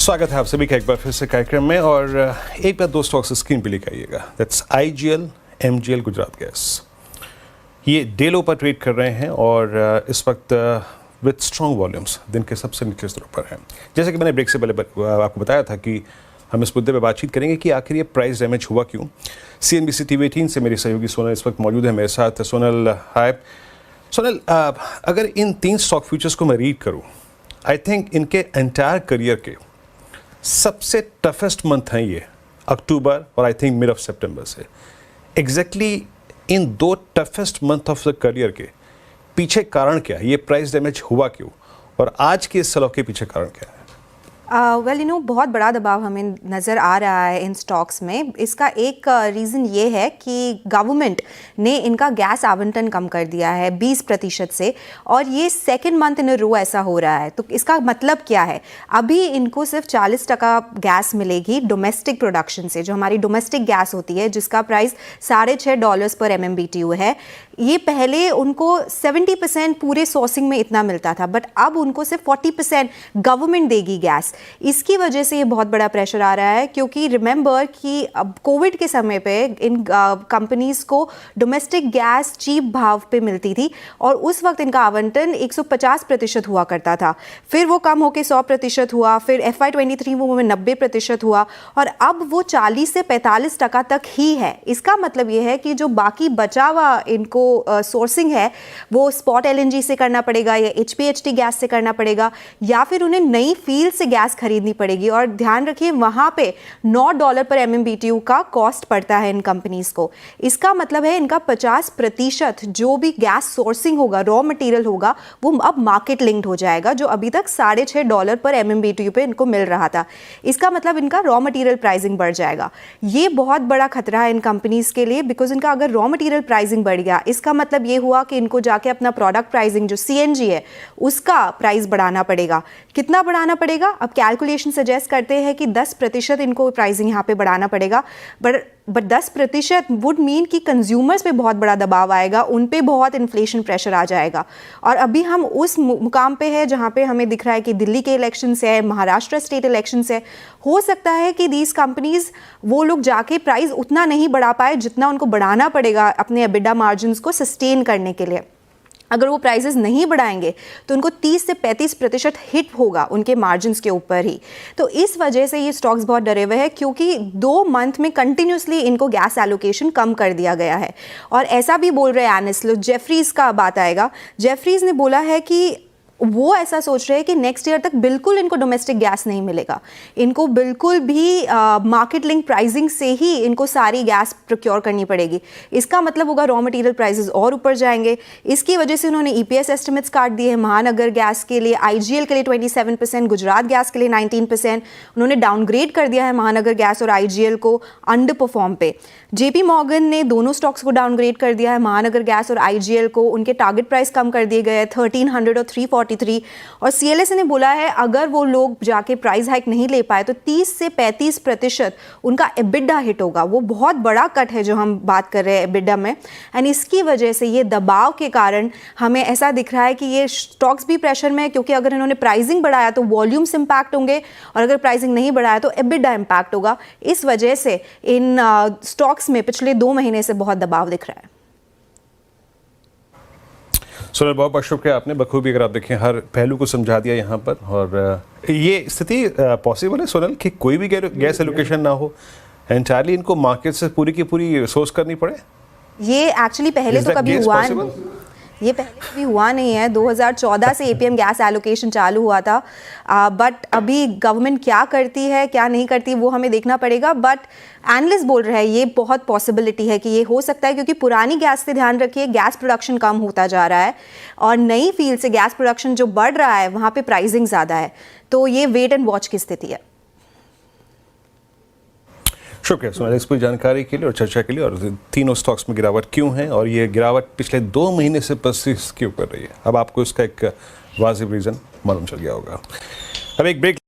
स्वागत है आप सभी का एक बार फिर से कार्यक्रम में। और एक बार दो स्टॉक्स स्क्रीन पे लेकर आइएगा। That's IGL, MGL, Gujarat gas. ये डे लो पर ट्रेड कर रहे हैं और इस वक्त विद स्ट्रॉन्ग वॉल्यूम्स दिन के सबसे निचले स्तरों पर हैं। जैसे कि मैंने ब्रेक से पहले आपको बताया था कि हम इस मुद्दे पर बातचीत करेंगे कि आखिर ये प्राइस डैमेज हुआ क्यों। CNBC TV 18 से मेरी सहयोगी सोनल इस वक्त मौजूद है मेरे साथ। सोनल, हाय सोनल। अगर इन तीन स्टॉक फ्यूचर्स को मैं रीड करूँ, आई थिंक इनके एंटायर करियर के सबसे टफेस्ट मंथ हैं ये अक्टूबर और आई थिंक मिड ऑफ सितंबर से। एग्जैक्टली इन दो toughest month of the career के पीछे कारण क्या है? ये प्राइस डैमेज हुआ क्यों और आज के इस सलौट के पीछे कारण क्या है? बहुत बड़ा दबाव हमें नज़र आ रहा है इन स्टॉक्स में। इसका एक रीज़न ये है कि गवर्नमेंट ने इनका गैस आवंटन कम कर दिया है 20% से, और ये सेकंड मंथ इन रो ऐसा हो रहा है। तो इसका मतलब क्या है? अभी इनको सिर्फ 40% गैस मिलेगी डोमेस्टिक प्रोडक्शन से, जो हमारी डोमेस्टिक गैस होती है जिसका प्राइस $6.5 पर MMBTU है। ये पहले उनको 70% पूरे सोर्सिंग में इतना मिलता था, बट अब उनको सिर्फ 40% गवर्नमेंट देगी गैस। इसकी वजह से ये बहुत बड़ा प्रेशर आ रहा है, क्योंकि रिमेंबर कि अब कोविड के समय पे इन कंपनीज को डोमेस्टिक गैस चीप भाव पे मिलती थी और उस वक्त इनका आवंटन 150% हुआ करता था। फिर वो कम होकर 100% हुआ, फिर FY23 वो में 90% हुआ और अब वो 40 से 45% तक ही है। इसका मतलब ये है कि जो बाकी बचा हुआ इनको सोर्सिंग है वो स्पॉट LNG से करना पड़ेगा या HPHT गैस से करना पड़ेगा, या फिर उन्हें नई फील्ड से गैस खरीदनी पड़ेगी। और ध्यान रखिए वहां पे $9 पर MMBTU का कॉस्ट पड़ता है इन कंपनीज को। इसका मतलब है इनका 50% जो भी गैस सोर्सिंग होगा, रॉ मटेरियल होगा, वो अब मार्केट लिंक्ड हो जाएगा, जो अभी तक $6.5 पर MMBTU पे इनको मिल रहा था। इसका मतलब इनका रॉ मटेरियल प्राइसिंग बढ़ जाएगा। ये बहुत बड़ा खतरा है इन कंपनीज के लिए, बिकॉज इनका अगर रॉ मटेरियल प्राइसिंग बढ़ गया, इसका मतलब ये हुआ कि इनको जाके अपना प्रोडक्ट प्राइसिंग जो CNG है उसका प्राइस बढ़ाना पड़ेगा। कितना बढ़ाना पड़ेगा? अब कैलकुलेशन सजेस्ट करते हैं कि 10% इनको प्राइसिंग यहाँ पे बढ़ाना पड़ेगा, बट 10% वुड मीन कि कंज्यूमर्स पे बहुत बड़ा दबाव आएगा, उन पे बहुत इन्फ्लेशन प्रेशर आ जाएगा। और अभी हम उस मुकाम पे है जहाँ पे हमें दिख रहा है कि दिल्ली के इलेक्शंस है, महाराष्ट्र स्टेट इलेक्शंस है। हो सकता है कि दीज कंपनीज वो लोग जाके प्राइस उतना नहीं बढ़ा पाए जितना उनको बढ़ाना पड़ेगा अपने EBITDA मार्जिन्स को सस्टेन करने के लिए। अगर वो प्राइसेस नहीं बढ़ाएंगे तो उनको 30 से 35% हिट होगा उनके मार्जिन्स के ऊपर ही। तो इस वजह से ये स्टॉक्स बहुत डरे हुए हैं, क्योंकि 2 मंथ में कंटिन्यूसली इनको गैस एलोकेशन कम कर दिया गया है। और ऐसा भी बोल रहे हैं एनालिस्ट लोग, जेफरीज का बात आएगा, जेफरीज ने बोला है कि वो ऐसा सोच रहे हैं कि नेक्स्ट ईयर तक बिल्कुल इनको डोमेस्टिक गैस नहीं मिलेगा। इनको बिल्कुल भी मार्केट लिंक प्राइसिंग से ही इनको सारी गैस प्रोक्योर करनी पड़ेगी। इसका मतलब होगा रॉ मटेरियल प्राइसेस और ऊपर जाएंगे। इसकी वजह से उन्होंने EPS एस्टिमेट्स काट दिए हैं। महानगर गैस के लिए, IGL के लिए 27%, गुजरात गैस के लिए 19%। उन्होंने डाउनग्रेड कर दिया है महानगर गैस और IGL को अंडर परफॉर्म पे। JP मॉर्गन ने दोनों स्टॉक्स को डाउनग्रेड कर दिया है, महानगर गैस और IGL को। उनके टारगेट प्राइस कम कर दिए गए हैं 1300 और 343। और CLSA ने बोला है अगर वो लोग जाके प्राइस हाइक नहीं ले पाए तो 30 से 35% उनका EBITDA हिट होगा। वो बहुत बड़ा कट है जो हम बात कर रहे हैं EBITDA में। एंड इसकी वजह से ये दबाव के कारण हमें ऐसा दिख रहा है कि ये स्टॉक्स भी प्रेशर में है, क्योंकि अगर इन्होंने प्राइसिंग बढ़ाया तो वॉल्यूम्स इंपैक्ट होंगे और अगर प्राइसिंग नहीं बढ़ाया तो EBITDA इंपैक्ट होगा। इस वजह से इन स्टॉक्स में पिछले 2 महीने से बहुत दबाव दिख रहा है। सोनल, बहुत बहुत शुक्रिया। आपने बखूबी, अगर आप देखें, हर पहलू को समझा दिया यहाँ पर। और ये स्थिति पॉसिबल है सोनल कि कोई भी गैस एलोकेशन ना हो, एंटायरली इनको मार्केट से पूरी की पूरी सोर्स करनी पड़े? ये एक्चुअली पहले तो कभी हुआ नहीं। ये पहले कभी हुआ नहीं है। 2014 से APM गैस एलोकेशन चालू हुआ था, बट अभी गवर्नमेंट क्या करती है क्या नहीं करती वो हमें देखना पड़ेगा। बट एनालिस्ट बोल रहे हैं ये बहुत पॉसिबिलिटी है कि ये हो सकता है, क्योंकि पुरानी गैस से, ध्यान रखिए, गैस प्रोडक्शन कम होता जा रहा है और नई फील्ड से गैस प्रोडक्शन जो बढ़ रहा है वहाँ पे प्राइसिंग ज़्यादा है। तो ये वेट एंड वॉच की स्थिति है। शुक्रिया सोनल इस पूरी जानकारी के लिए और चर्चा के लिए। और तीनों स्टॉक्स में गिरावट क्यों है और ये गिरावट पिछले 2 महीने से persist क्यों कर रही है, अब आपको इसका एक वाजिब रीज़न मालूम चल गया होगा। अब एक ब्रेक